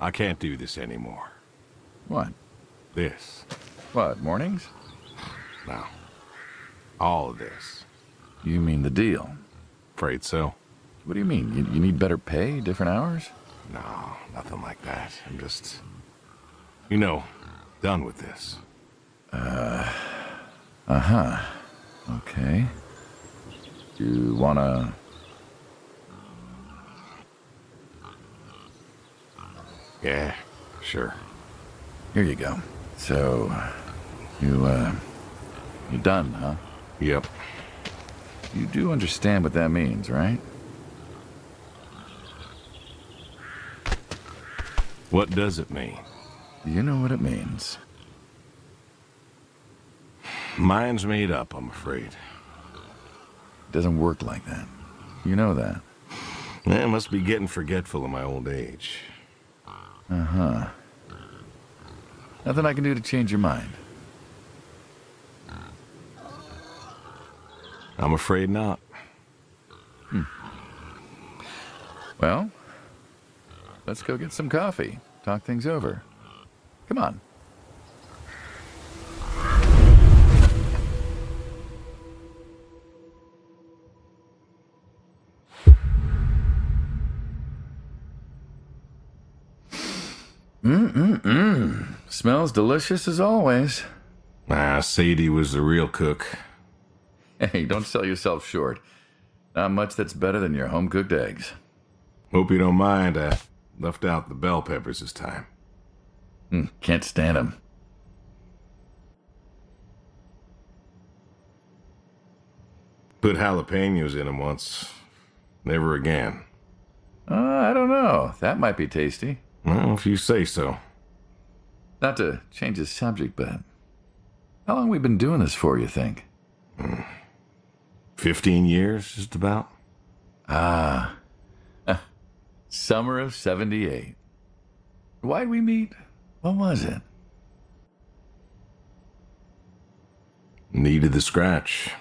I can't do this anymore. What? This. What, mornings? No. All of this. You mean the deal? Afraid so. What do you mean? You need better pay, different hours? No, nothing like that. I'm just... You know, done with this. Uh-huh. Okay. You wanna... Yeah, sure. Here you go. So, you done, huh? Yep. You do understand what that means, right? What does it mean? You know what it means. Mine's made up, I'm afraid. It doesn't work like that. You know that. I must be getting forgetful in my old age. Uh-huh. Nothing I can do to change your mind. I'm afraid not. Well, let's go get some coffee. Talk things over. Come on. Smells delicious as always. Sadie was the real cook. Hey, don't sell yourself short. Not much that's better than your home-cooked eggs. Hope you don't mind, I left out the bell peppers this time. Can't stand them. Put jalapenos in them once. Never again. I don't know. That might be tasty. Well, if you say so. Not to change the subject, but how long we been doing this for, you think? 15 years, just about. Summer of 78. Why'd we meet? What was it? Needed the scratch.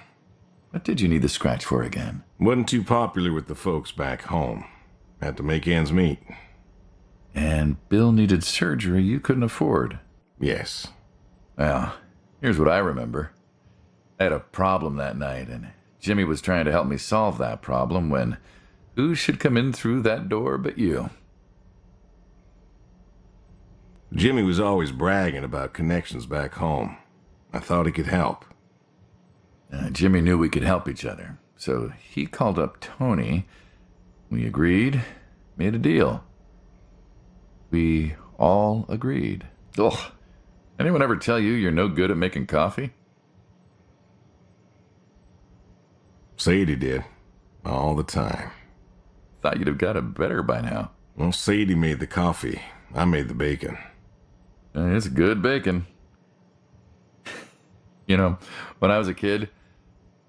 What did you need the scratch for again? Wasn't too popular with the folks back home. Had to make ends meet. And Bill needed surgery you couldn't afford. Yes. Well, here's what I remember. I had a problem that night, and Jimmy was trying to help me solve that problem when who should come in through that door but you? Jimmy was always bragging about connections back home. I thought he could help. Jimmy knew we could help each other, so he called up Tony. We agreed, made a deal. We all agreed. Ugh. Anyone ever tell you you're no good at making coffee? Sadie did. All the time. Thought you'd have got it better by now. Well, Sadie made the coffee. I made the bacon. It's good bacon. You know, when I was a kid,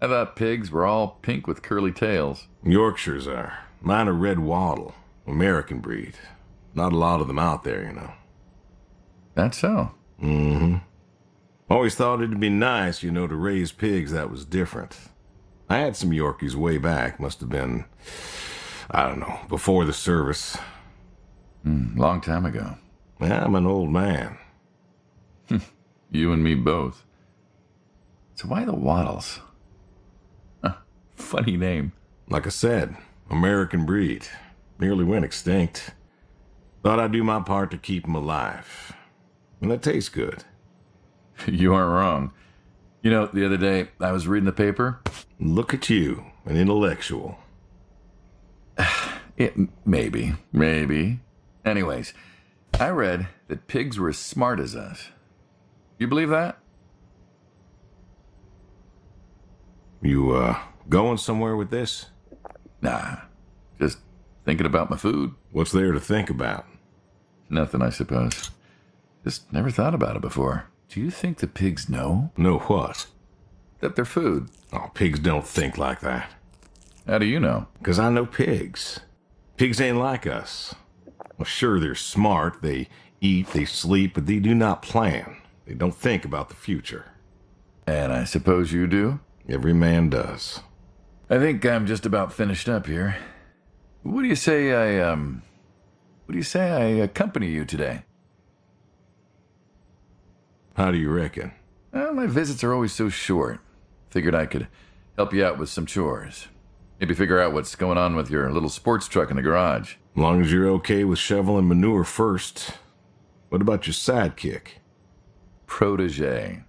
I thought pigs were all pink with curly tails. Yorkshires are. Mine are red wattle. American breed. Not a lot of them out there, you know. That's so. Mm-hmm. Always thought it'd be nice, you know, to raise pigs that was different. I had some Yorkies way back. Must have been, I don't know, before the service. Long time ago. I'm an old man. You and me both. So why the Waddles? Funny name. Like I said, American breed. Nearly went extinct. Thought I'd do my part to keep them alive. And that tastes good. You aren't wrong. You know, the other day, I was reading the paper. Look at you, an intellectual. Maybe. Anyways, I read that pigs were as smart as us. You believe that? You, going somewhere with this? Nah, just thinking about my food. What's there to think about? Nothing, I suppose. Just never thought about it before. Do you think the pigs know? Know what? That they're food. Oh, pigs don't think like that. How do you know? 'Cause I know pigs. Pigs ain't like us. Well, sure, they're smart. They eat, they sleep, but they do not plan. They don't think about the future. And I suppose you do? Every man does. I think I'm just about finished up here. What do you say I What do you say I accompany you today? How do you reckon? Well, my visits are always so short. Figured I could help you out with some chores. Maybe figure out what's going on with your little sports truck in the garage. As long as you're okay with shoveling manure first. What about your sidekick? Protege.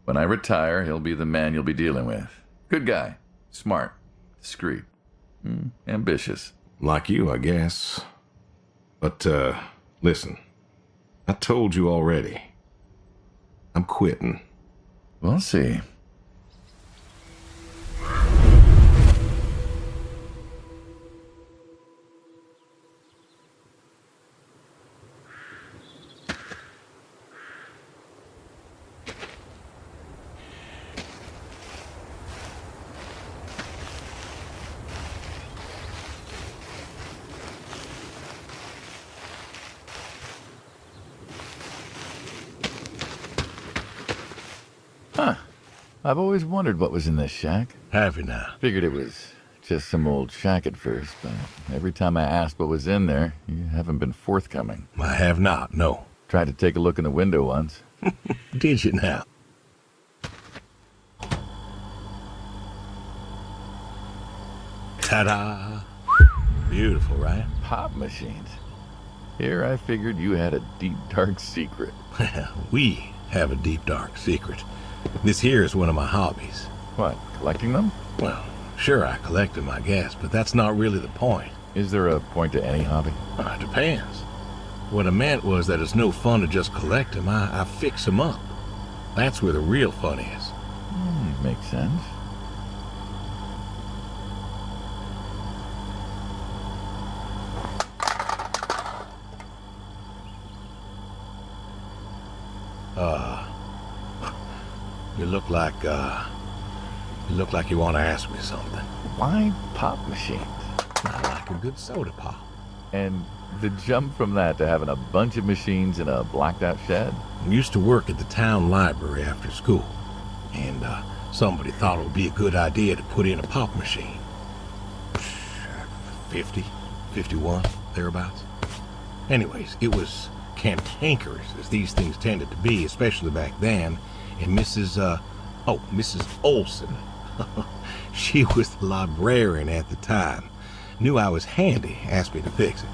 When I retire, he'll be the man you'll be dealing with. Good guy. Smart. Discreet. Ambitious. Like you, I guess. But, listen. I told you already. I'm quitting. We'll see. Huh. I've always wondered what was in this shack. Have you now? Figured it was just some old shack at first, but every time I asked what was in there, you haven't been forthcoming. I have not, no. Tried to take a look in the window once. Did you now? Ta-da! Beautiful, right? Pop machines. Here I figured you had a deep, dark secret. We have a deep, dark secret. This here is one of my hobbies. What, collecting them? Well, sure, I collect them, I guess, but that's not really the point. Is there a point to any hobby? It depends. What I meant was that it's no fun to just collect them. I fix them up. That's where the real fun is. Makes sense. You look like you want to ask me something. Why pop machines? I like a good soda pop. And the jump from that to having a bunch of machines in a blacked out shed? I used to work at the town library after school, and somebody thought it would be a good idea to put in a pop machine. 50, 51, thereabouts. Anyways, it was cantankerous, as these things tended to be, especially back then, and Mrs. Olson, she was the librarian at the time, knew I was handy, asked me to fix it.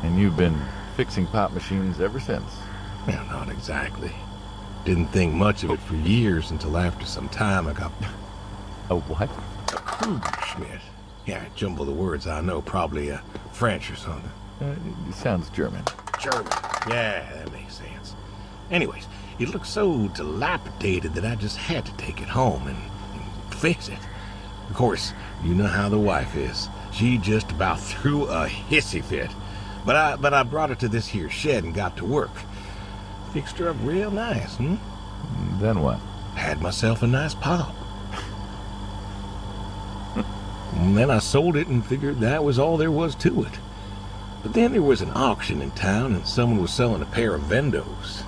And you've been fixing pop machines ever since? Well, not exactly. Didn't think much of it for years until after some time I got... A what? A Krugerschmidt. Yeah, jumble the words, I know, probably French or something. It sounds German. German. Yeah, that makes sense. Anyways, it looked so dilapidated that I just had to take it home and fix it. Of course, you know how the wife is. She just about threw a hissy fit. But I brought her to this here shed and got to work. Fixed her up real nice, Then what? Had myself a nice pop. And then I sold it and figured that was all there was to it. But then there was an auction in town and someone was selling a pair of Vendos.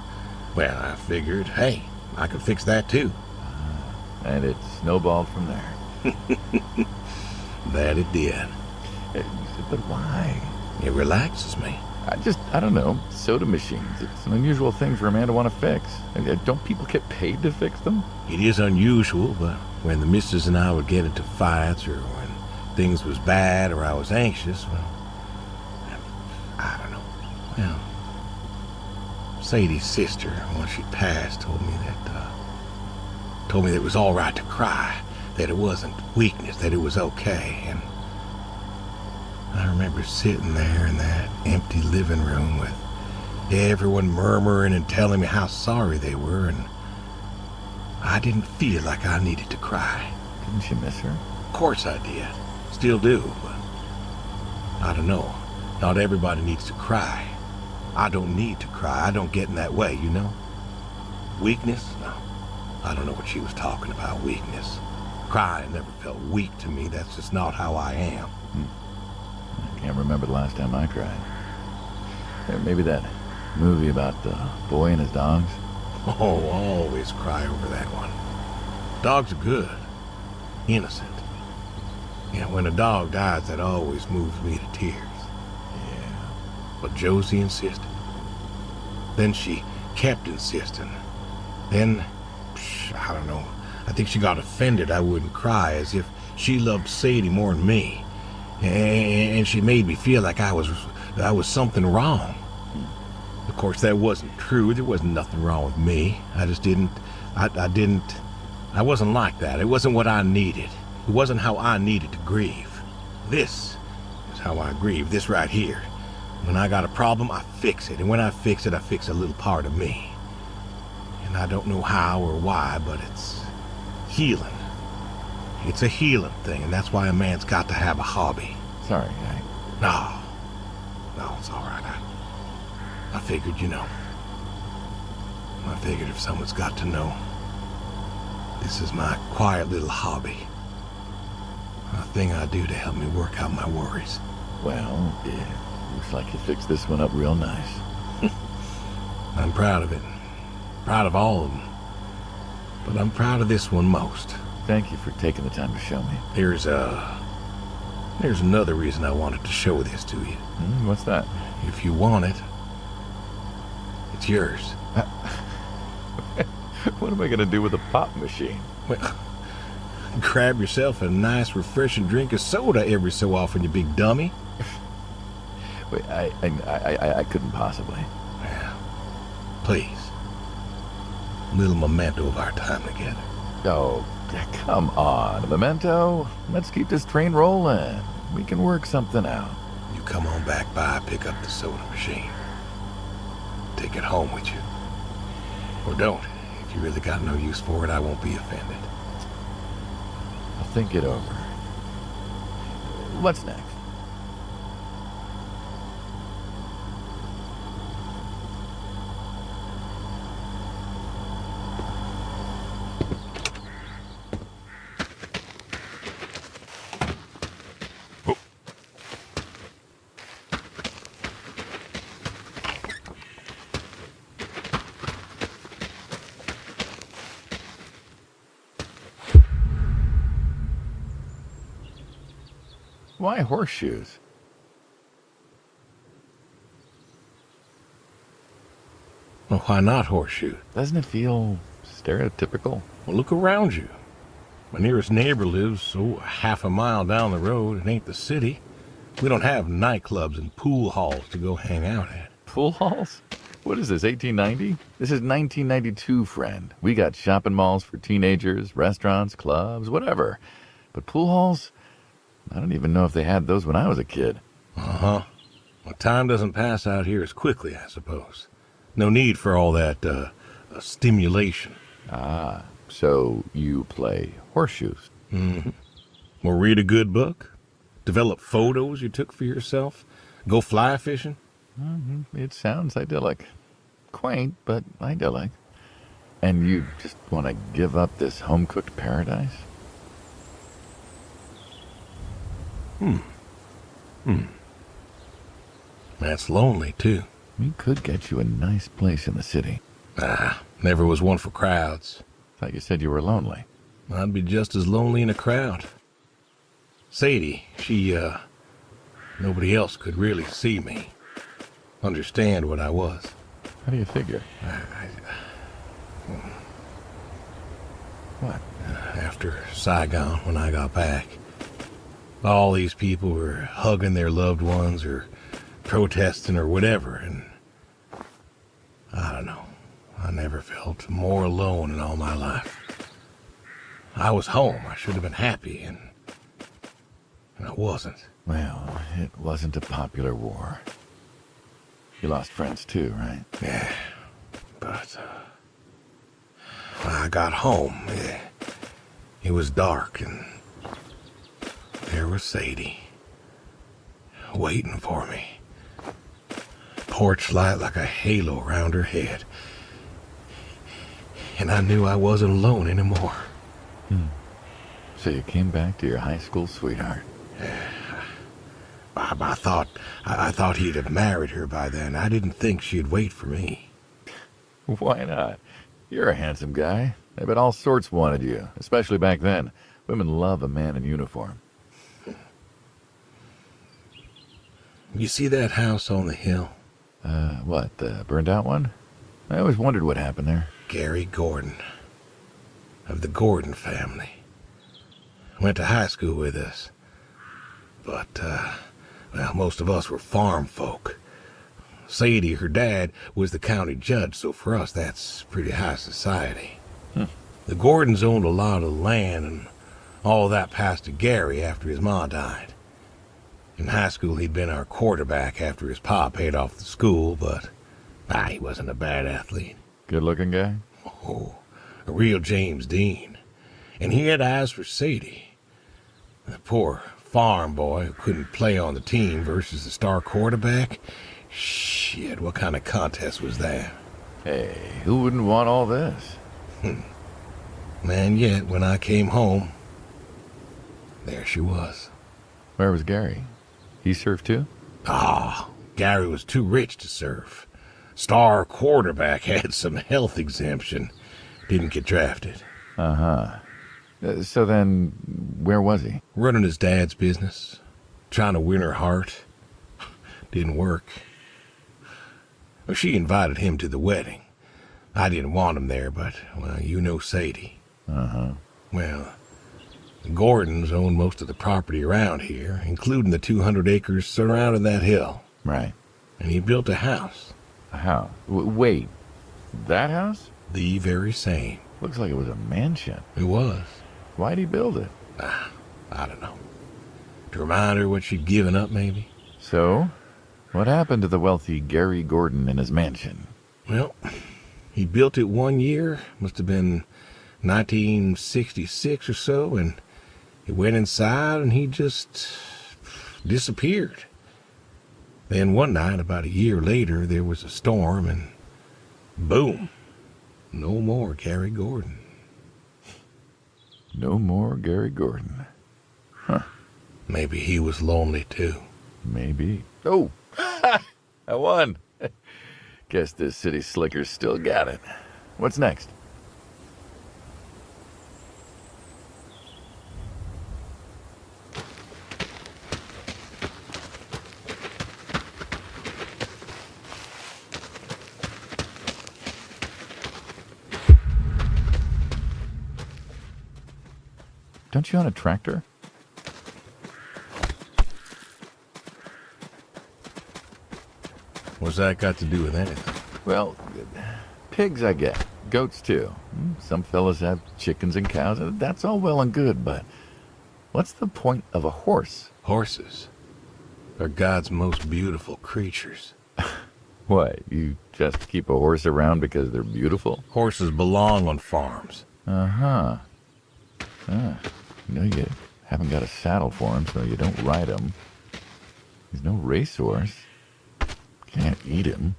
Well, I figured, hey, I could fix that too. And it snowballed from there. That it did. But why? It relaxes me. I don't know, soda machines. It's an unusual thing for a man to want to fix. Don't people get paid to fix them? It is unusual, but when the missus and I would get into fights or when things was bad or I was anxious, well, I don't know. Well, Sadie's sister, once she passed, told me that it was all right to cry, that it wasn't weakness, that it was okay. And I remember sitting there in that empty living room with everyone murmuring and telling me how sorry they were, and I didn't feel like I needed to cry. Didn't you miss her? Of course I did. Still do, but I don't know. Not everybody needs to cry. I don't need to cry. I don't get in that way, you know? Weakness? No. I don't know what she was talking about, weakness. Crying never felt weak to me. That's just not how I am. I can't remember the last time I cried. Maybe that movie about the boy and his dogs. Oh, always cry over that one. Dogs are good. Innocent. Yeah, when a dog dies, that always moves me to tears. Yeah. But Josie insisted. Then she kept insisting. Then, I don't know, I think she got offended I wouldn't cry, as if she loved Sadie more than me. And she made me feel like I was something wrong. Of course, that wasn't true. There wasn't nothing wrong with me. I just didn't, I wasn't like that. It wasn't what I needed. It wasn't how I needed to grieve. This is how I grieve, this right here. When I got a problem, I fix it. And when I fix it, I fix a little part of me. And I don't know how or why, but it's healing. It's a healing thing, and that's why a man's got to have a hobby. Sorry, No, it's all right. I figured, I figured if someone's got to know, this is my quiet little hobby. A thing I do to help me work out my worries. Well, looks like you fixed this one up real nice. I'm proud of it. Proud of all of them. But I'm proud of this one most. Thank you for taking the time to show me. There's another reason I wanted to show this to you. What's that? If you want it, it's yours. What am I going to do with a pop machine? Well, grab yourself a nice, refreshing drink of soda every so often, you big dummy. Wait, I couldn't possibly. Well, please. A little memento of our time together. Oh, come on. A memento? Let's keep this train rolling. We can work something out. You come on back by, pick up the soda machine. Take it home with you. Or don't. If you really got no use for it, I won't be offended. I'll think it over. What's next? Why horseshoes? Well, why not horseshoe? Doesn't it feel stereotypical? Well, look around you. My nearest neighbor lives, half a mile down the road. It ain't the city. We don't have nightclubs and pool halls to go hang out at. Pool halls? What is this, 1890? This is 1992, friend. We got shopping malls for teenagers, restaurants, clubs, whatever. But pool halls? I don't even know if they had those when I was a kid. Uh-huh. Well, time doesn't pass out here as quickly, I suppose. No need for all that, stimulation. Ah, so you play horseshoes. Mm-hmm. Or read a good book? Develop photos you took for yourself? Go fly fishing? Mm-hmm. It sounds idyllic. Quaint, but idyllic. And you just want to give up this home-cooked paradise? That's lonely, too. We could get you a nice place in the city. Never was one for crowds. Thought you said you were lonely. I'd be just as lonely in a crowd. Sadie, nobody else could really see me, understand what I was. How do you figure? What? After Saigon, when I got back, all these people were hugging their loved ones or protesting or whatever, and I don't know. I never felt more alone in all my life. I was home. I should have been happy, and I wasn't. Well, it wasn't a popular war. You lost friends too, right? Yeah, but when I got home, it was dark, and there was Sadie, waiting for me. Porch light like a halo around her head. And I knew I wasn't alone anymore. So you came back to your high school sweetheart. I thought he'd have married her by then. I didn't think she'd wait for me. Why not? You're a handsome guy. I bet all sorts wanted you, especially back then. Women love a man in uniform. You see that house on the hill? What, the burned out one? I always wondered what happened there. Gary Gordon, of the Gordon family. Went to high school with us. But, well, most of us were farm folk. Sadie, her dad, was the county judge, so for us that's pretty high society. The Gordons owned a lot of land, and all that passed to Gary after his ma died. In high school, he'd been our quarterback after his pa paid off the school, but he wasn't a bad athlete. Good-looking guy? Oh, a real James Dean. And he had eyes for Sadie. The poor farm boy who couldn't play on the team versus the star quarterback. Shit, what kind of contest was that? Hey, who wouldn't want all this? And yet, when I came home, there she was. Where was Gary? He surfed too? Gary was too rich to surf. Star quarterback had some health exemption. Didn't get drafted. So then, where was he? Running his dad's business. Trying to win her heart. Didn't work. Well, she invited him to the wedding. I didn't want him there, but, well, you know Sadie. Well, the Gordons own most of the property around here, including the 200 acres surrounding that hill. Right. And he built a house. A house? Wait, that house? The very same. Looks like it was a mansion. It was. Why'd he build it? I don't know. To remind her what she'd given up, maybe? So, what happened to the wealthy Gary Gordon in his mansion? Well, he built it one year, must have been 1966 or so, and he went inside and he just disappeared. Then one night, about a year later, there was a storm and boom, no more Gary Gordon. No more Gary Gordon. Maybe he was lonely too. Maybe. Oh, I won. Guess this city slicker's still got it. What's next? Don't you own a tractor? What's that got to do with anything? Well, pigs I get. Goats too. Some fellas have chickens and cows. That's all well and good, but what's the point of a horse? Horses are God's most beautiful creatures. What, you just keep a horse around because they're beautiful? Horses belong on farms. You know, you haven't got a saddle for him, so you don't ride him. He's no racehorse. Can't eat him.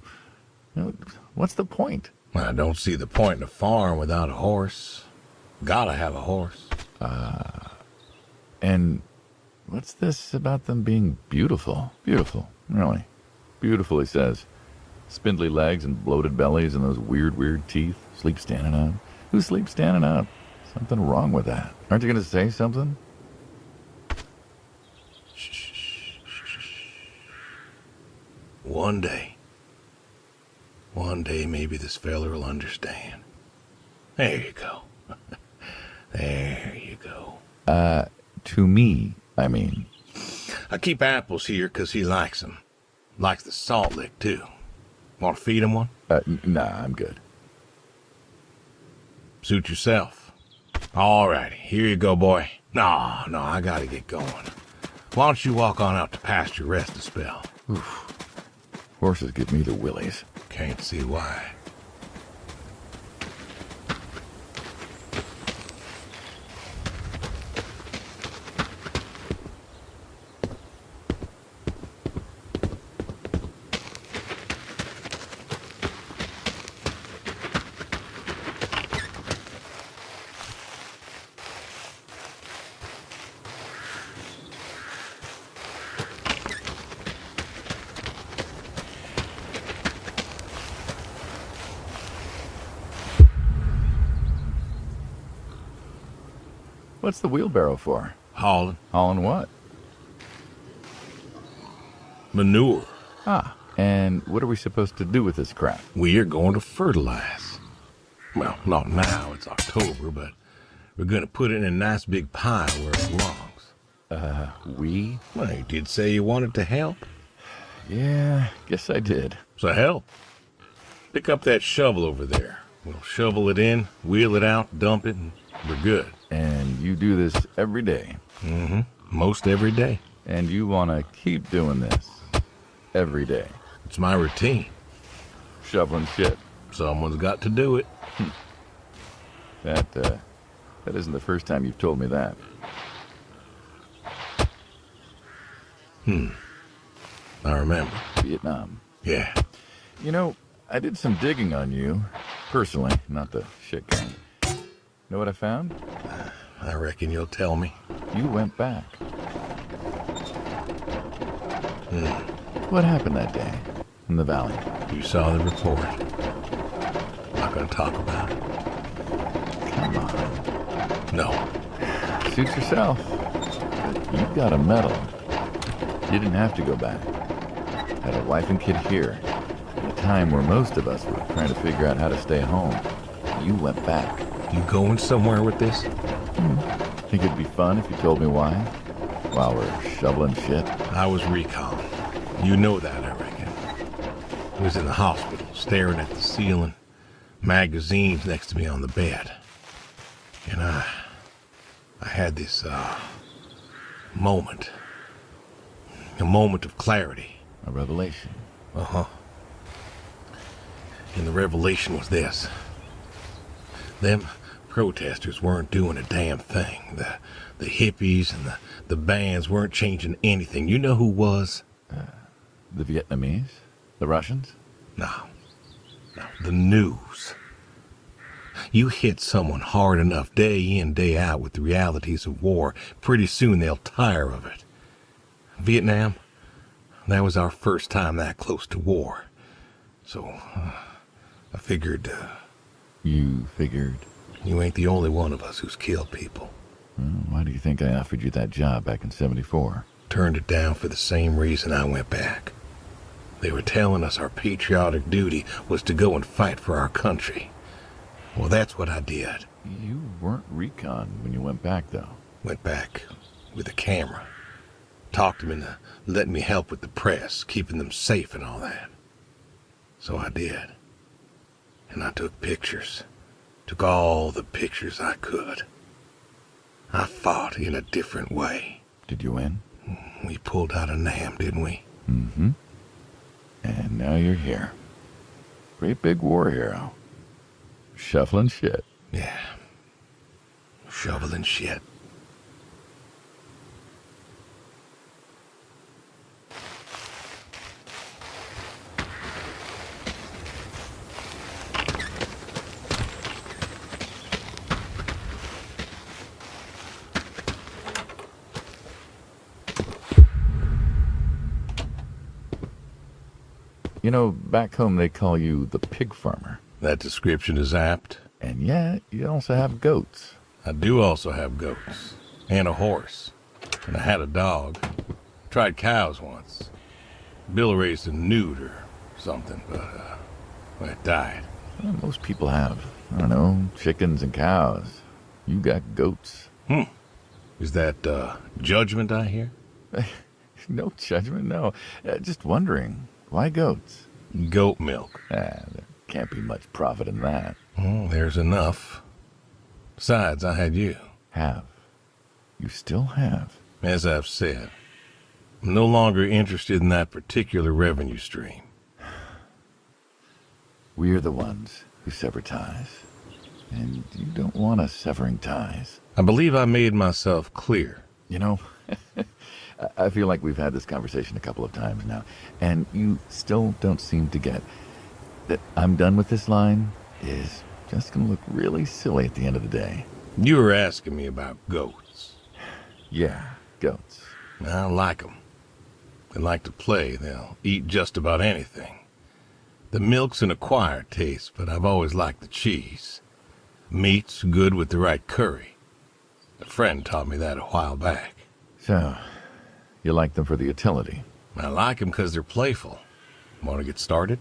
What's the point? I don't see the point in a farm without a horse. Gotta have a horse. And what's this about them being beautiful? Beautiful, really. Beautiful, he says. Spindly legs and bloated bellies and those weird teeth. Sleep standing up. Who sleeps standing up? Something wrong with that. Aren't you going to say something? Shh. One day maybe this feller will understand. There you go. There you go. To me, I mean. I keep apples here 'cause he likes them. Likes the salt lick, too. Want to feed him one? Nah, I'm good. Suit yourself. All righty, here you go, boy. No, I gotta get going. Why don't you walk on out to pasture, rest a spell? Oof. Horses give me the willies. Can't see why. What's the wheelbarrow for? Hauling. Hauling what? Manure. Ah, and what are we supposed to do with this crap? We are going to fertilize. Well, not now, it's October, but we're going to put it in a nice big pile where it belongs. We? Well, you did say you wanted to help. Yeah, guess I did. So help. Pick up that shovel over there. We'll shovel it in, wheel it out, dump it, and we're good. And you do this every day? Mm-hmm. Most every day. And you want to keep doing this every day? It's my routine. Shoveling shit. Someone's got to do it. That isn't the first time you've told me that. I remember. Vietnam. Yeah. You know, I did some digging on you, personally, not the shit kind. Know what I found? I reckon you'll tell me. You went back. What happened that day in the valley? You saw the report. Not gonna talk about it. Come on. No. Suit yourself. But you got a medal. You didn't have to go back. Had a wife and kid here. At a time where most of us were trying to figure out how to stay home. You went back. You going somewhere with this? Think it'd be fun if you told me why? While we're shoveling shit? I was recon. You know that, I reckon. I was in the hospital, staring at the ceiling, magazines next to me on the bed. And I had this, moment. A moment of clarity. A revelation. Uh-huh. And the revelation was this. Them protesters weren't doing a damn thing. The hippies and the bands weren't changing anything. You know who was? The Vietnamese? The Russians? No. The news. You hit someone hard enough day in, day out with the realities of war, pretty soon they'll tire of it. Vietnam, that was our first time that close to war. So, I figured... You figured? You ain't the only one of us who's killed people. Why do you think I offered you that job back in '74? Turned it down for the same reason I went back. They were telling us our patriotic duty was to go and fight for our country. Well, that's what I did. You weren't recon when you went back, though. Went back with a camera. Talked them into letting me help with the press, keeping them safe and all that. So I did. And I took pictures. Took all the pictures I could. I fought in a different way. Did you win? We pulled out of Nam, didn't we? Mm-hmm. And now you're here. Great big war hero. Shuffling shit. Yeah. Shoveling shit. You know, back home they call you the pig farmer. That description is apt. And yet, you also have goats. I do also have goats. And a horse. And I had a dog. Tried cows once. Bill raised a newt or something, but, well, it died. Well, most people have, I don't know, chickens and cows. You got goats. Is that, judgment I hear? No judgment, no. Just wondering, why goats? Goat milk. There can't be much profit in that. Well, there's enough. Besides, I had you. Have. You still have. As I've said, I'm no longer interested in that particular revenue stream. We're the ones who sever ties. And you don't want us severing ties. I believe I made myself clear. You know, I feel like we've had this conversation a couple of times now, and you still don't seem to get that I'm done with this line is just going to look really silly at the end of the day. You were asking me about goats. Yeah, goats. I like them. They like to play. They'll eat just about anything. The milk's an acquired taste, but I've always liked the cheese. Meat's good with the right curry. A friend taught me that a while back. So, you like them for the utility? I like them because they're playful. Want to get started?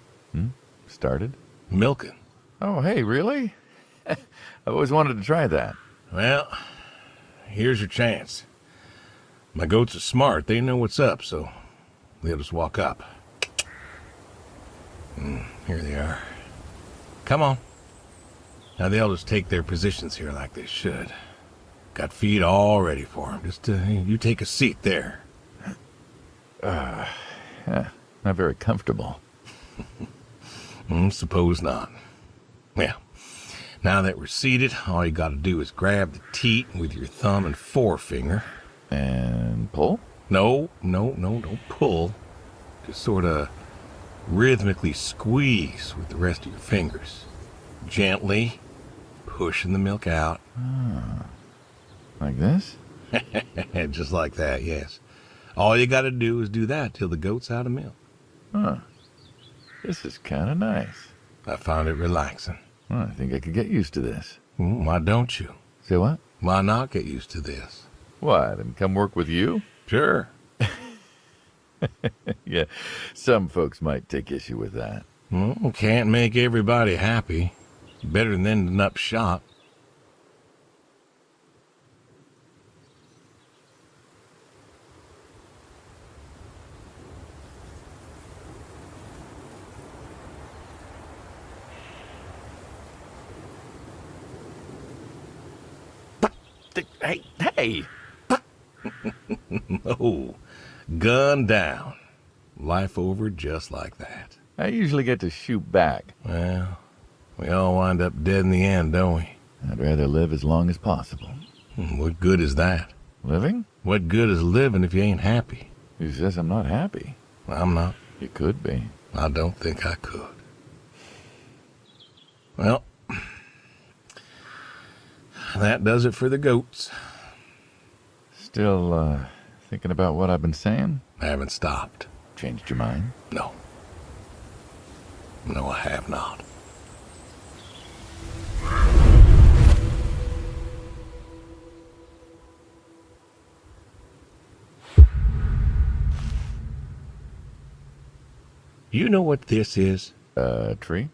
Started? Milking. Oh, hey, really? I've always wanted to try that. Well, here's your chance. My goats are smart. They know what's up, so they'll just walk up. Here they are. Come on. Now they'll just take their positions here like they should. Got feed all ready for them. Just you take a seat there. Yeah, not very comfortable. Suppose not. Well, now that we're seated, all you gotta do is grab the teat with your thumb and forefinger. And pull? No, don't pull. Just sort of rhythmically squeeze with the rest of your fingers. Gently pushing the milk out. Like this? Just like that, yes. All you gotta do is do that till the goat's out of milk. Huh. This is kind of nice. I found it relaxing. Well, I think I could get used to this. Why don't you? Say what? Why not get used to this? What, and come work with you? Sure. Yeah, some folks might take issue with that. Well, can't make everybody happy. Better than ending up shot. Hey! Oh, gun down. Life over just like that. I usually get to shoot back. Well, we all wind up dead in the end, don't we? I'd rather live as long as possible. What good is that? Living? What good is living if you ain't happy? Who says I'm not happy? I'm not. You could be. I don't think I could. Well, that does it for the goats. Still, thinking about what I've been saying? I haven't stopped. Changed your mind? No. No, I have not. You know what this is? Tree?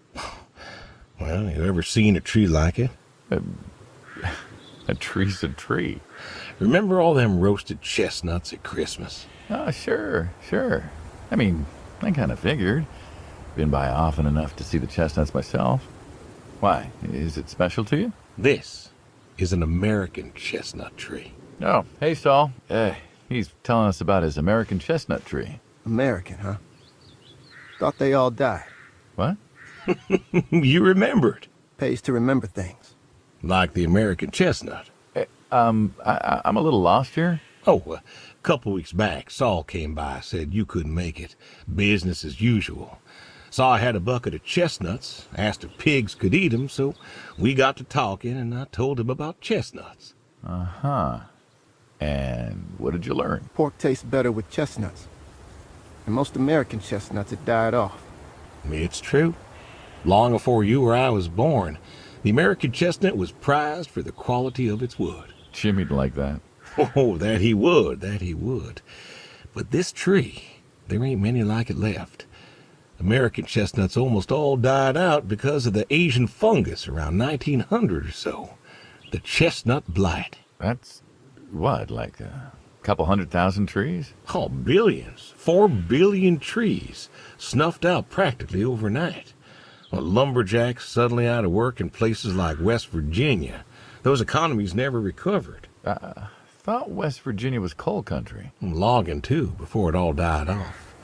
Well, you ever seen a tree like it? A tree's a tree. Remember all them roasted chestnuts at Christmas? Oh, sure. I mean, I kind of figured. Been by often enough to see the chestnuts myself. Why? Is it special to you? This is an American chestnut tree. Oh, hey, Saul. He's telling us about his American chestnut tree. American, huh? Thought they all died. What? You remembered. Pays to remember things. Like the American chestnut. I'm a little lost here. Oh, a couple weeks back, Saul came by, said you couldn't make it. Business as usual. Saw I had a bucket of chestnuts, asked if pigs could eat them, so we got to talking, and I told him about chestnuts. Uh-huh. And what did you learn? Pork tastes better with chestnuts. And most American chestnuts had died off. It's true. Long before you or I was born, the American chestnut was prized for the quality of its wood. Jimmy'd like that. Oh, that he would. But this tree, there ain't many like it left. American chestnuts almost all died out because of the Asian fungus around 1900 or so. The chestnut blight. That's, what, like a couple 100,000 trees? Oh, billions. 4 billion trees snuffed out practically overnight. Well, lumberjacks suddenly out of work in places like West Virginia. Those economies never recovered. I thought West Virginia was coal country. Logging, too, before it all died off.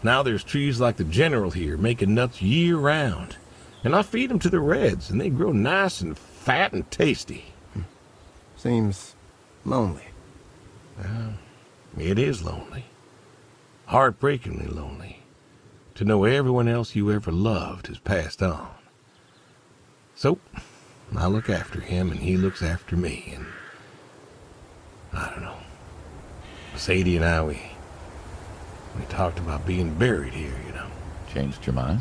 Now there's trees like the General here making nuts year-round. And I feed them to the reds, and they grow nice and fat and tasty. Seems lonely. It is lonely. Heartbreakingly lonely. To know everyone else you ever loved has passed on. So, I look after him, and he looks after me, and I don't know. Sadie and I, we talked about being buried here, you know. Changed your mind?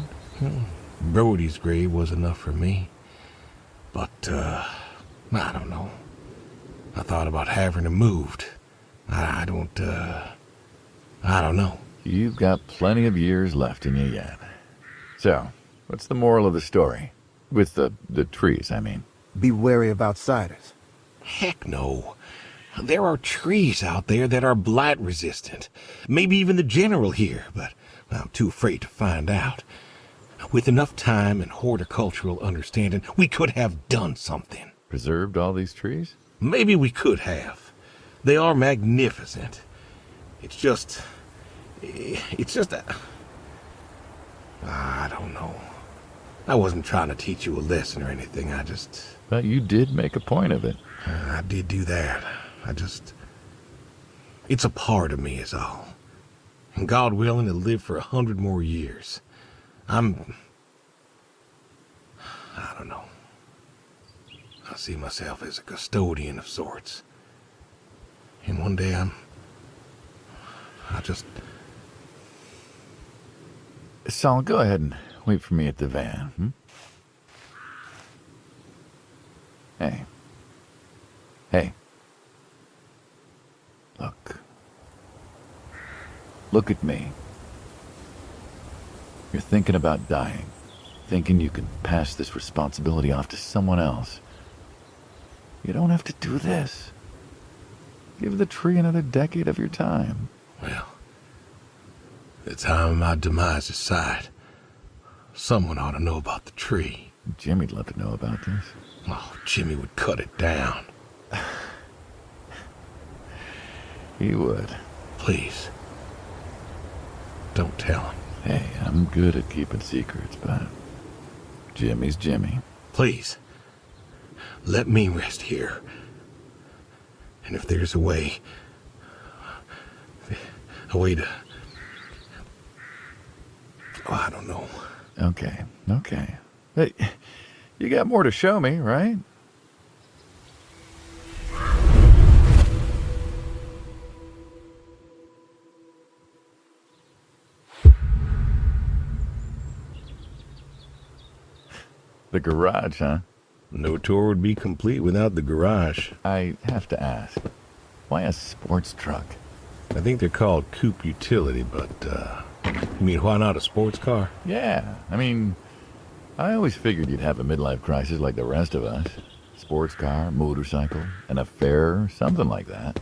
Brody's grave was enough for me. But, I don't know. I thought about having him moved. I don't know. You've got plenty of years left in you yet. So, what's the moral of the story? With the trees, I mean. Be wary of outsiders. Heck no. There are trees out there that are blight resistant. Maybe even the general here, but I'm too afraid to find out. With enough time and horticultural understanding, we could have done something. Preserved all these trees? Maybe we could have. They are magnificent. It's just I don't know. I wasn't trying to teach you a lesson or anything. But you did make a point of it. I did do that. It's a part of me is all. And God willing to live for 100 more years. I don't know. I see myself as a custodian of sorts. And one day Saul, go ahead and wait for me at the van. Hey. Look at me. You're thinking about dying, thinking you can pass this responsibility off to someone else. You don't have to do this. Give the tree another decade of your time. Well, the time of my demise is sight. Someone ought to know about the tree. Jimmy'd love to know about this. Oh, Jimmy would cut it down. He would. Please. Don't tell him. Hey, I'm good at keeping secrets, but Jimmy's Jimmy. Please. Let me rest here. And if there's a way to... Oh, I don't know. Okay. Hey, you got more to show me, right? The garage, huh? No tour would be complete without the garage. I have to ask, why a sports truck? I think they're called coupe utility, but, you mean why not a sports car? Yeah, I mean, I always figured you'd have a midlife crisis like the rest of us. Sports car, motorcycle, an affair, something like that.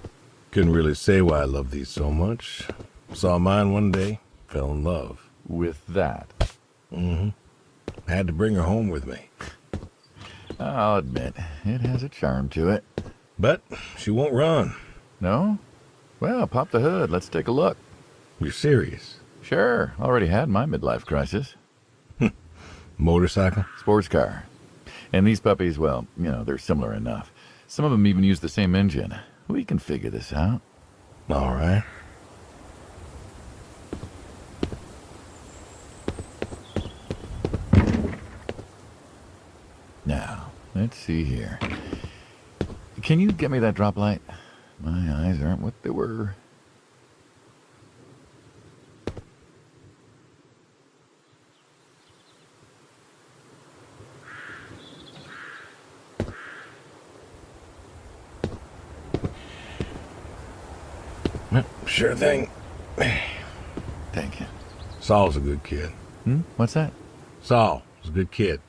Couldn't really say why I love these so much. Saw mine one day, fell in love. With that? Mm-hmm. Had to bring her home with me. I'll admit, it has a charm to it. But she won't run. No? Well, pop the hood. Let's take a look. You're serious? Sure. Already had my midlife crisis. Motorcycle? Sports car. And these puppies, well, they're similar enough. Some of them even use the same engine. We can figure this out. All right. Now, let's see here. Can you get me that drop light? My eyes aren't what they were. Sure thing. Thank you. Saul's a good kid. What's that? Saul was a good kid.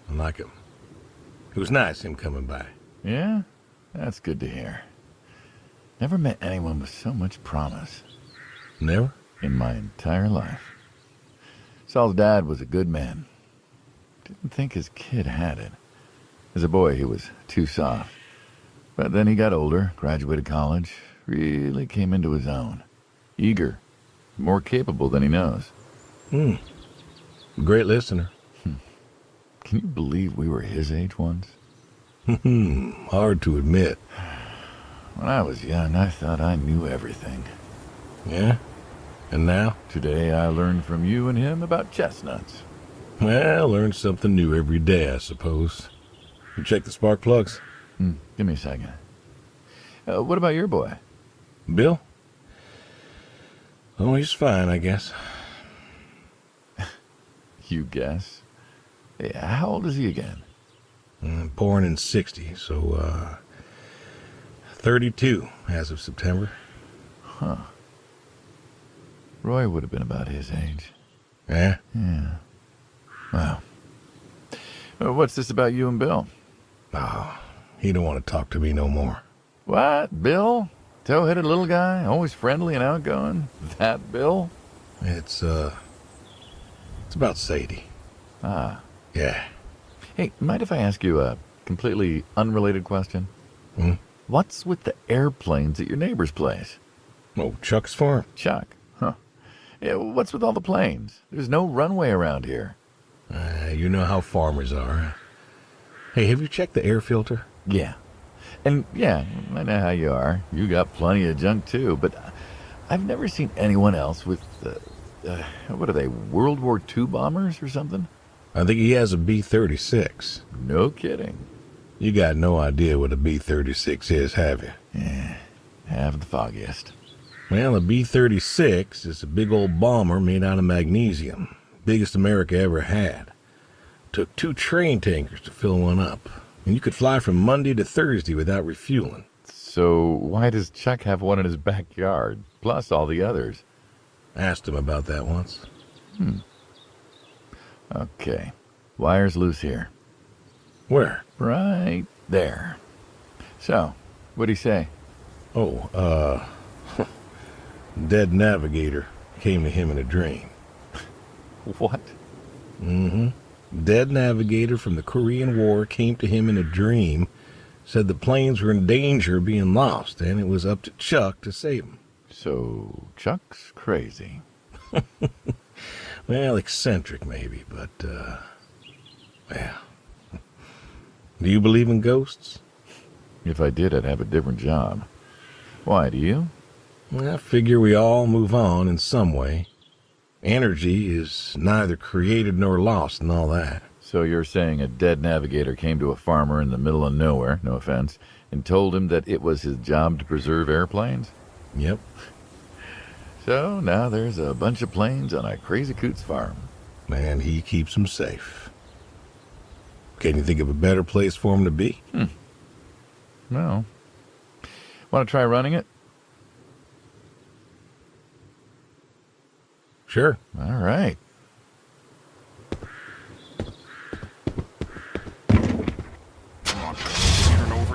I like him. It was nice him coming by. Yeah? That's good to hear. Never met anyone with so much promise. Never? In my entire life. Saul's dad was a good man. Didn't think his kid had it. As a boy, he was too soft. But then he got older, graduated college, really came into his own. Eager, more capable than he knows. Great listener. Can you believe we were his age once? Hard to admit. When I was young, I thought I knew everything. Yeah? And now? Today I learned from you and him about chestnuts. Well, learn something new every day, I suppose. You check the spark plugs? Give me a second. What about your boy? Bill? Oh, he's fine, I guess. You guess? Yeah, how old is he again? Born in 60, so, 32 as of September. Huh. Roy would have been about his age. Yeah? Yeah. Wow. What's this about you and Bill? Oh, he don't want to talk to me no more. What? Bill? Tow-headed little guy? Always friendly and outgoing? That Bill? It's about Sadie. Ah. Yeah. Hey, mind if I ask you a completely unrelated question? Hmm? What's with the airplanes at your neighbor's place? Oh, Chuck's farm? Chuck? Huh. Yeah, what's with all the planes? There's no runway around here. You know how farmers are. Hey, have you checked the air filter? Yeah. And yeah, I know how you are. You got plenty of junk too, but I've never seen anyone else with, what are they, World War II bombers or something? I think he has a B-36. No kidding. You got no idea what a B-36 is, have you? Yeah, have the foggiest. Well, a B-36 is a big old bomber made out of magnesium. Biggest America ever had. Took 2 train tankers to fill one up. And you could fly from Monday to Thursday without refueling. So why does Chuck have one in his backyard, plus all the others? Asked him about that once. Okay. Wire's loose here. Where? Right there. So, what'd he say? Oh, dead navigator came to him in a dream. What? Mm-hmm. Dead navigator from the Korean War came to him in a dream, said the planes were in danger of being lost, and it was up to Chuck to save them. So, Chuck's crazy. Well, eccentric maybe, but, well. Do you believe in ghosts? If I did, I'd have a different job. Why, do you? I figure we all move on in some way. Energy is neither created nor lost and all that. So you're saying a dead navigator came to a farmer in the middle of nowhere, no offense, and told him that it was his job to preserve airplanes? Yep. So now there's a bunch of planes on a crazy coot's farm. And he keeps them safe. Can you think of a better place for him to be? No. Want to try running it? Sure. All right.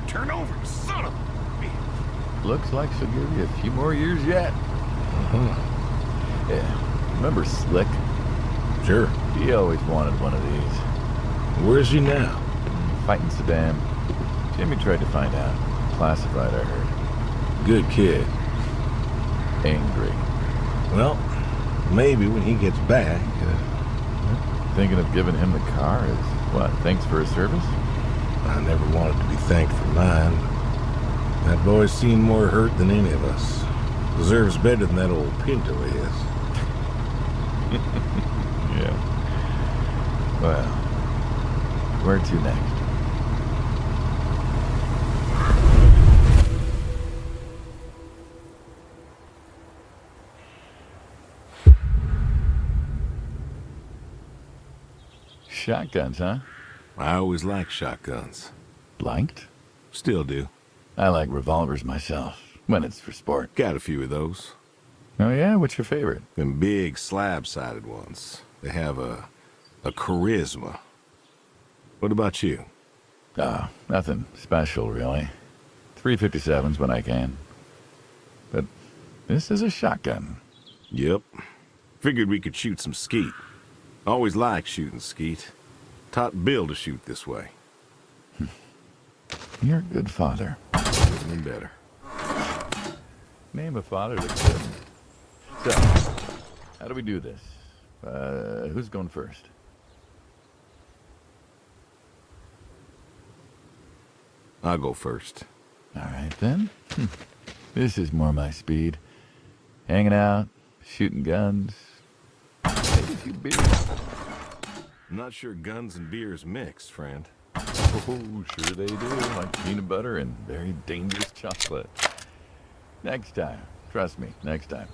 Turn over, son of a bitch. Looks like she'll give you a few more years yet. Yeah. Remember Slick? Sure. He always wanted one of these. Where's he now? Fighting Saddam. Jimmy tried to find out. Classified, I heard. Good kid. Angry. Well, maybe when he gets back. Thinking of giving him the car is, what, thanks for his service? I never wanted to be thanked for mine. But that boy's seen more hurt than any of us. Deserves better than that old Pinto is. Yeah. Well, where to next? Shotguns, huh? I always liked shotguns. Liked? Still do. I like revolvers myself, when it's for sport. Got a few of those. Oh yeah? What's your favorite? Them big slab-sided ones. They have a charisma. What about you? Oh, nothing special, really. 357s when I can. But this is a shotgun. Yep. Figured we could shoot some skeet. Always liked shooting skeet. Taught Bill to shoot this way. You're a good father. Even better. Name a father that couldn't. So, how do we do this? Who's going first? I'll go first. All right, then. This is more my speed. Hanging out, shooting guns, maybe a few beers. I'm not sure guns and beers mix, friend. Oh, sure they do, like peanut butter and very dangerous chocolate. Next time. Trust me, next time.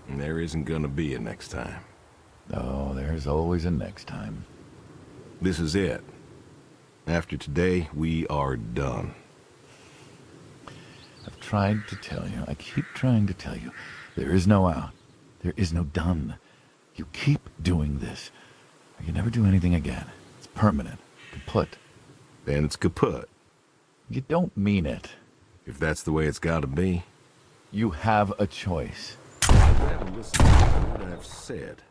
And there isn't gonna be a next time. Oh, there's always a next time. This is it. After today, we are done. I've tried to tell you, I keep trying to tell you, there is no out. There is no done. You keep doing this, or you never do anything again. It's permanent. Kaput. Then it's kaput. You don't mean it. If that's the way it's gotta be. You have a choice. You haven't listened to what I've said.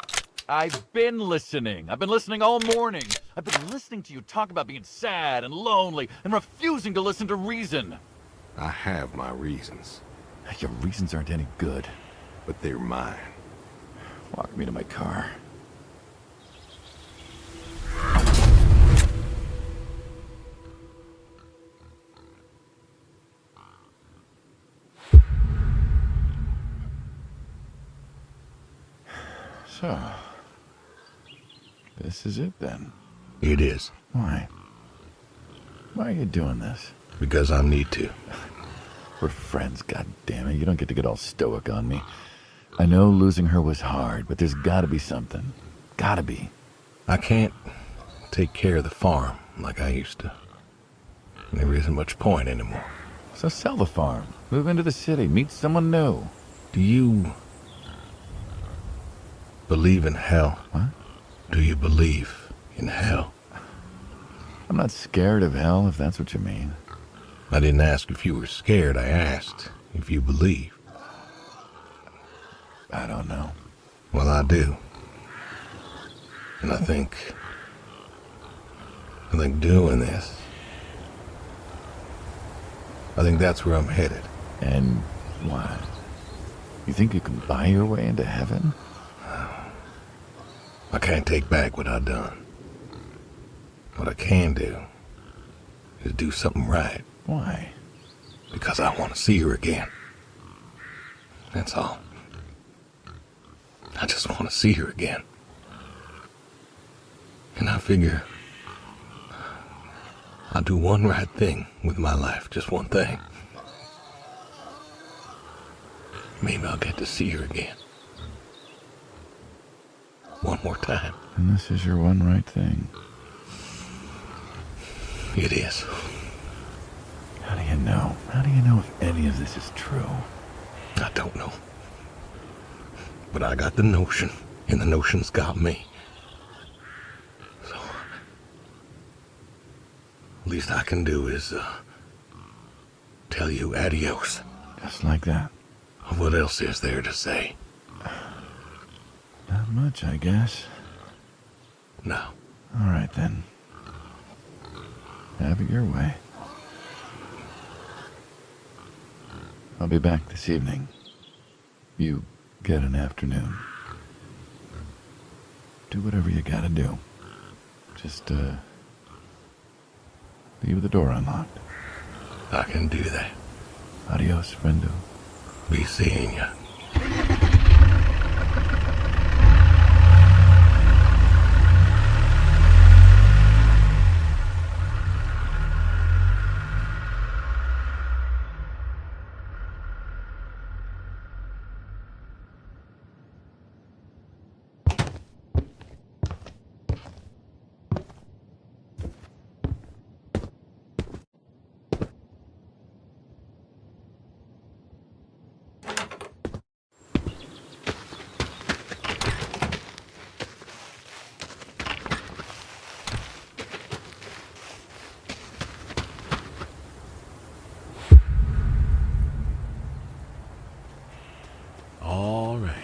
I've been listening. I've been listening all morning. I've been listening to you talk about being sad and lonely and refusing to listen to reason. I have my reasons, Your reasons aren't any good. but they're mine. Walk me to my car. So, this is it then. It is. Why? Why are you doing this? Because I need to. We're friends, goddammit. You don't get to get all stoic on me. I know losing her was hard, but there's gotta be something. Gotta be. I can't take care of the farm like I used to. There isn't much point anymore. So sell the farm. Move into the city. Meet someone new. Do you believe in hell? What? Do you believe in hell? I'm not scared of hell, if that's what you mean. I didn't ask if you were scared. I asked if you believe. I don't know. Well, I do. And I think doing this, I think that's where I'm headed. And why? You think you can buy your way into heaven? I can't take back what I've done. What I can do is do something right. Why? Because I want to see her again. That's all. I just want to see her again. And I figure I'll do one right thing with my life, just one thing. Maybe I'll get to see her again. One more time. And this is your one right thing. It is. How do you know? How do you know if any of this is true? I don't know. But I got the notion, and the notion's got me. So, least I can do is, tell you adios. Just like that. What else is there to say? Not much, I guess. No. All right, then. Have it your way. I'll be back this evening. You get an afternoon. Do whatever you gotta do. Just, leave the door unlocked. I can do that. Adios, friendo. Be seeing ya. All righty.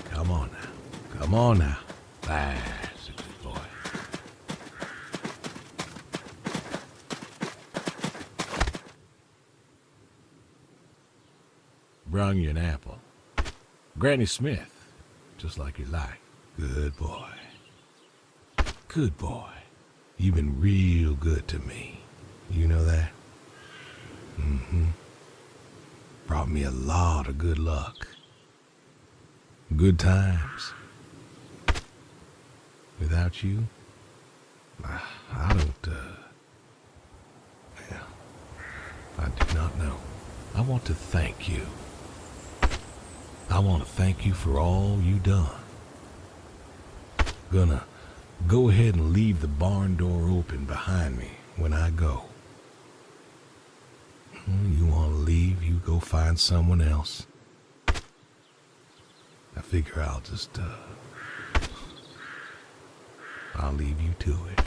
Come on now. Come on now. That's a good boy. Brung you an apple. Granny Smith, just like you like. Good boy. Good boy. You've been real good to me. You know that? Mm-hmm. Brought me a lot of good luck. Good times. Without you, I don't, well, I do not know. I want to thank you. I want to thank you for all you done. Gonna go ahead and leave the barn door open behind me when I go. You want to leave, you go find someone else. I figure I'll leave you to it.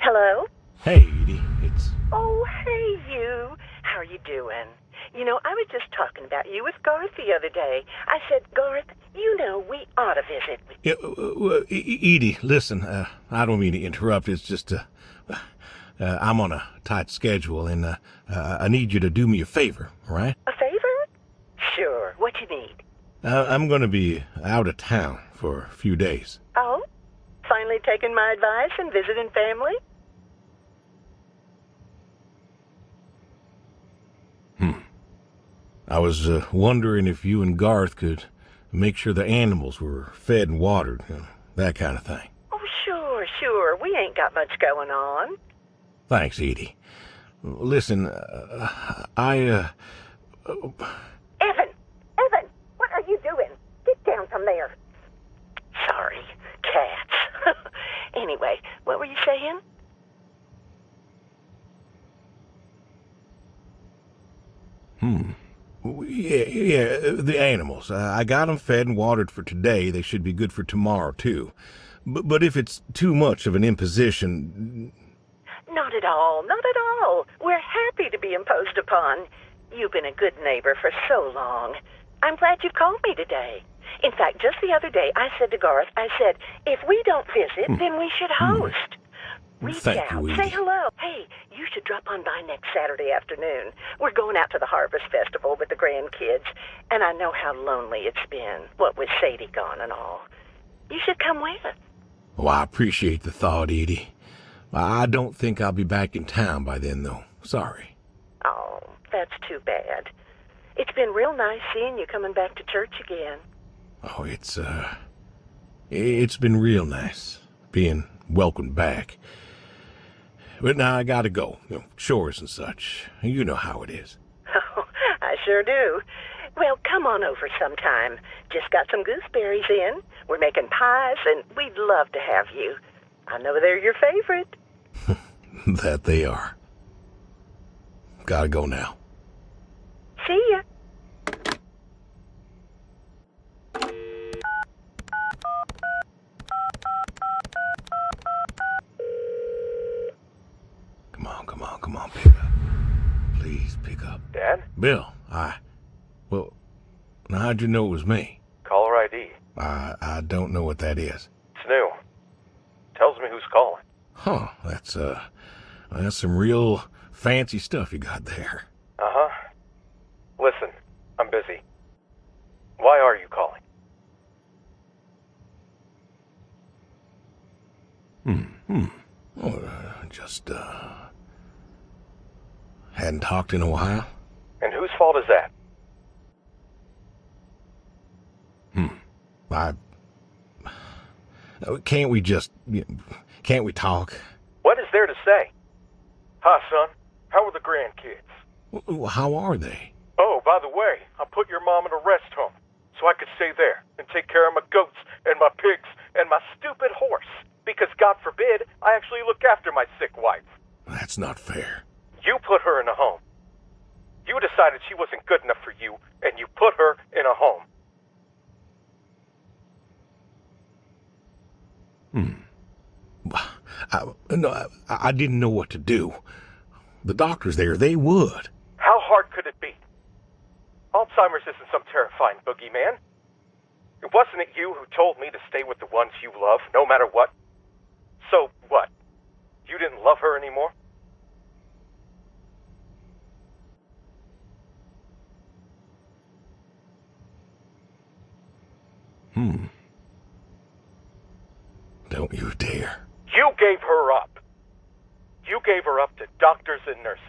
Hello? Hey, Edie, it's... Oh, hey, you. How are you doing? You know, I was just talking about you with Garth the other day. I said, Garth, you know, we ought to visit with Yeah, Edie, listen, I don't mean to interrupt. It's just, I'm on a tight schedule, and I need you to do me a favor, all right? a favor? Sure. What you need? I'm going to be out of town for a few days. Oh? Finally taking my advice and visiting family? I was wondering if you and Garth could make sure the animals were fed and watered, that kind of thing. Oh, sure. We ain't got much going on. Thanks, Edie. Listen, Evan, what are you doing? Get down from there. Sorry, cats. Anyway, what were you saying? Yeah, the animals. I got them fed and watered for today. They should be good for tomorrow, too. But if it's too much of an imposition... Not at all. We're happy to be imposed upon. You've been a good neighbor for so long. I'm glad you called me today. In fact, just the other day, I said to Garth, if we don't visit, then we should host. Reach Thank out, you, say Edie. hello. Hey, you should drop on by next Saturday afternoon. We're going out to the Harvest Festival with the grandkids, and I know how lonely it's been, what with Sadie gone and all. You should come with us. Oh, I appreciate the thought, Edie. I don't think I'll be back in town by then, though. Sorry. Oh, that's too bad. It's been real nice seeing you coming back to church again. Oh, it's been real nice being welcomed back. But now I gotta go. Chores and such. You know how it is. Oh, I sure do. Well, come on over sometime. Just got some gooseberries in. We're making pies, and we'd love to have you. I know they're your favorite. That they are. Gotta go now. See ya. Come on, pick up. Please pick up. Dad? Bill, well, now how'd you know it was me? Caller ID. I don't know what that is. It's new. Tells me who's calling. Huh, that's some real fancy stuff you got there. Uh-huh. Listen, I'm busy. Why are you calling? Just, hadn't talked in a while. And whose fault is that? Can't we talk? What is there to say? Hi, son. How are the grandkids? How are they? Oh, by the way, I put your mom in a rest home so I could stay there and take care of my goats and my pigs and my stupid horse. Because, God forbid, I actually look after my sick wife. That's not fair. You put her in a home. You decided she wasn't good enough for you, and you put her in a home. I didn't know what to do. The doctors there, they would. How hard could it be? Alzheimer's isn't some terrifying boogeyman. It wasn't it you who told me to stay with the ones you love, no matter what? So what? You didn't love her anymore? Don't you dare. You gave her up. You gave her up to doctors and nurses.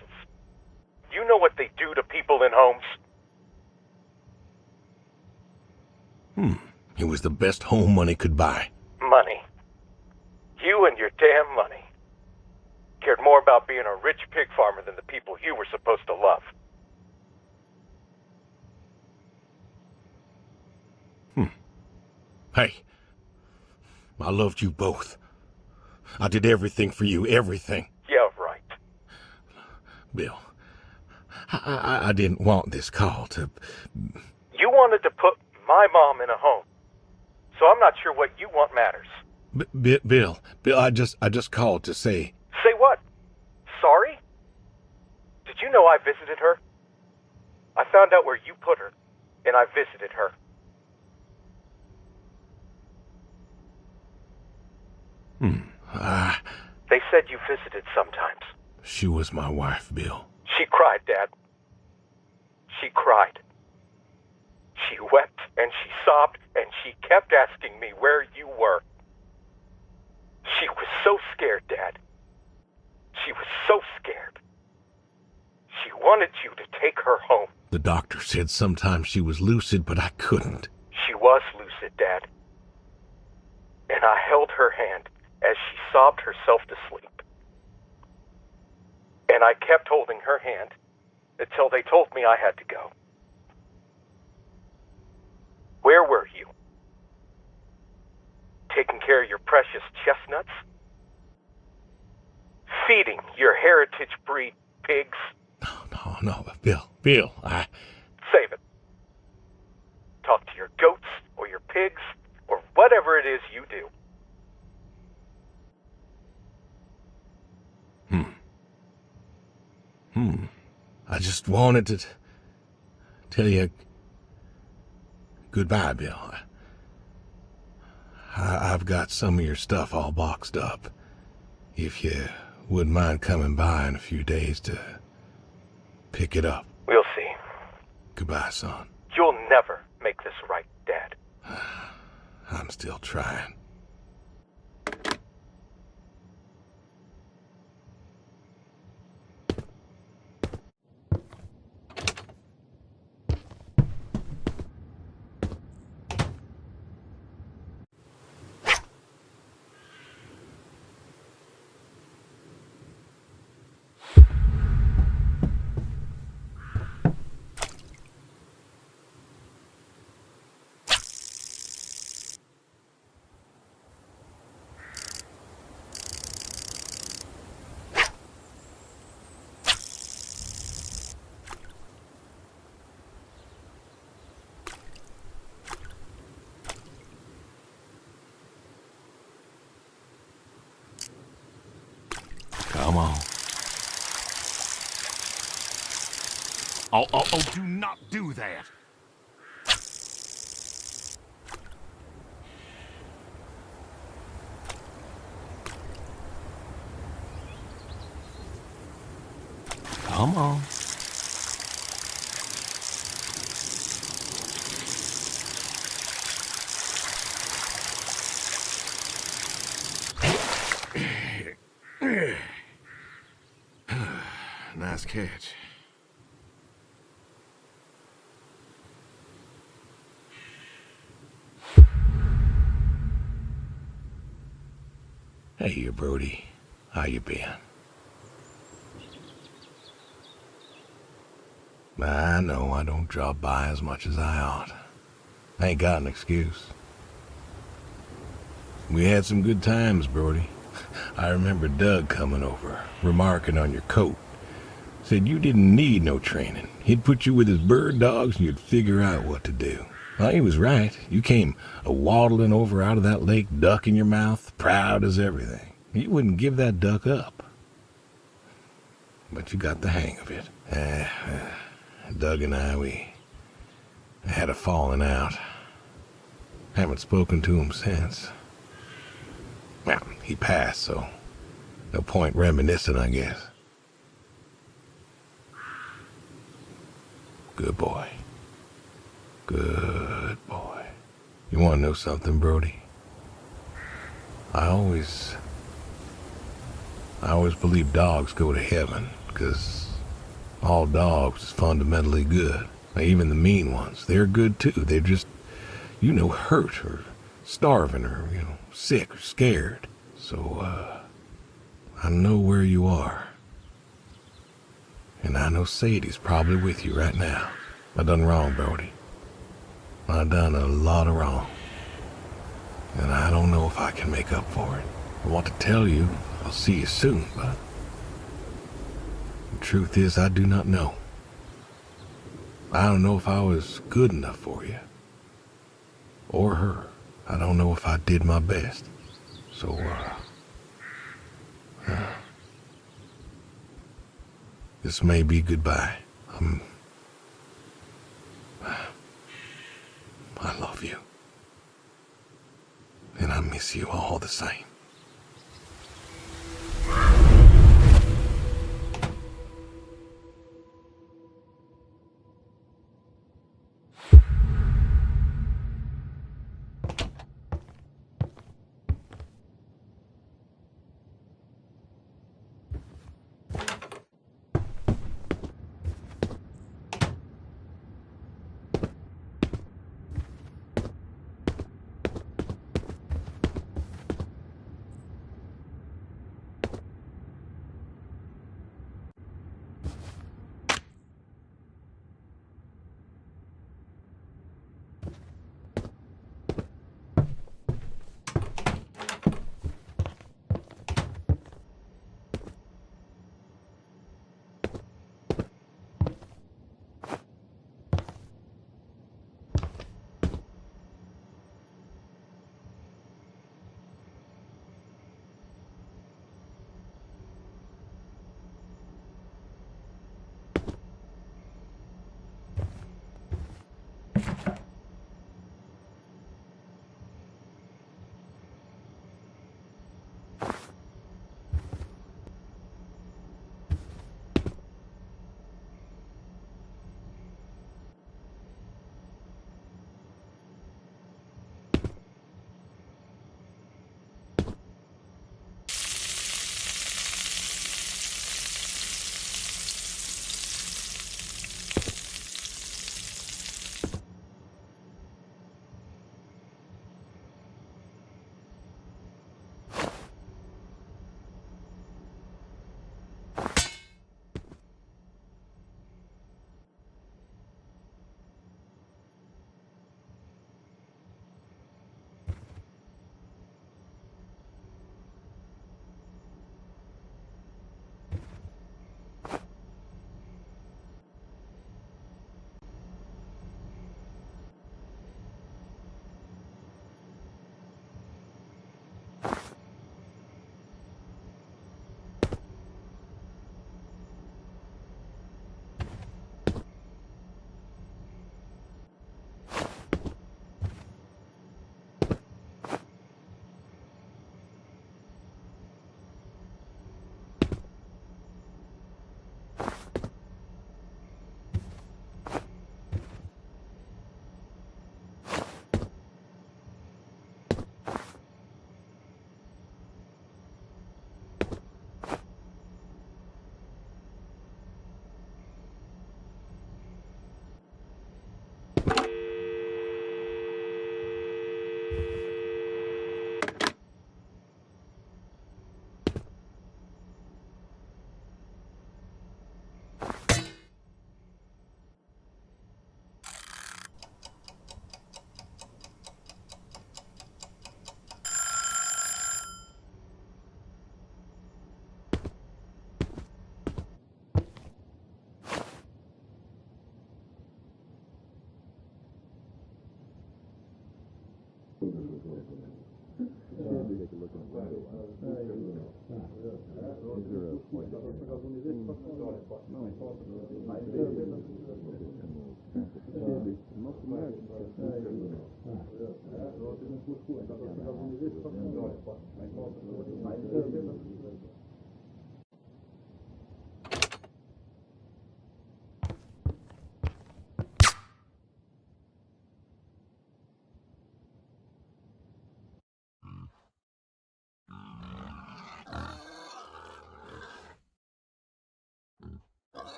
You know what they do to people in homes? It was the best home money could buy. Money. You and your damn money. Cared more about being a rich pig farmer than the people you were supposed to love. Hey, I loved you both. I did everything for you, everything. Yeah, right. Bill, I didn't want this call to... You wanted to put my mom in a home. So I'm not sure what you want matters. Bill, I just called to say... Say what? Sorry? Did you know I visited her? I found out where you put her, and I visited her. They said you visited sometimes. She was my wife, Bill. She cried, Dad. She cried. She wept and she sobbed and she kept asking me where you were. She was so scared, Dad. She was so scared. She wanted you to take her home. The doctor said sometimes she was lucid, but I couldn't. She was lucid, Dad. And I held her hand as she sobbed herself to sleep. And I kept holding her hand until they told me I had to go. Where were you? Taking care of your precious chestnuts? Feeding your heritage breed pigs? No, Bill, I... Save it. Talk to your goats or your pigs or whatever it is you do. I just wanted to tell you goodbye, Bill. I've got some of your stuff all boxed up. If you wouldn't mind coming by in a few days to pick it up. We'll see. Goodbye, son. You'll never make this right, Dad. I'm still trying. Come on. Oh, do not do that. Come on. Nice catch. Hey, you Brody. How you been? I know I don't drop by as much as I ought. I ain't got an excuse. We had some good times, Brody. I remember Doug coming over, remarking on your coat. Said you didn't need no training. He'd put you with his bird dogs and you'd figure out what to do. Well, he was right. You came a-waddling over out of that lake, duck in your mouth, proud as everything. You wouldn't give that duck up. But you got the hang of it. Doug and I, we had a falling out. Haven't spoken to him since. Well, he passed, so no point reminiscing, I guess. Good boy. Good boy. You want to know something, Brody? I always believe dogs go to heaven, because all dogs is fundamentally good. Even the mean ones, they're good too. They're just, hurt or starving or, sick or scared. So, I know where you are. And I know Sadie's probably with you right now. I done wrong, Brody. I done a lot of wrong. And I don't know if I can make up for it. I want to tell you I'll see you soon, but the truth is I do not know. I don't know if I was good enough for you. Or her. I don't know if I did my best. So, this may be goodbye. I love you. And I miss you all the same.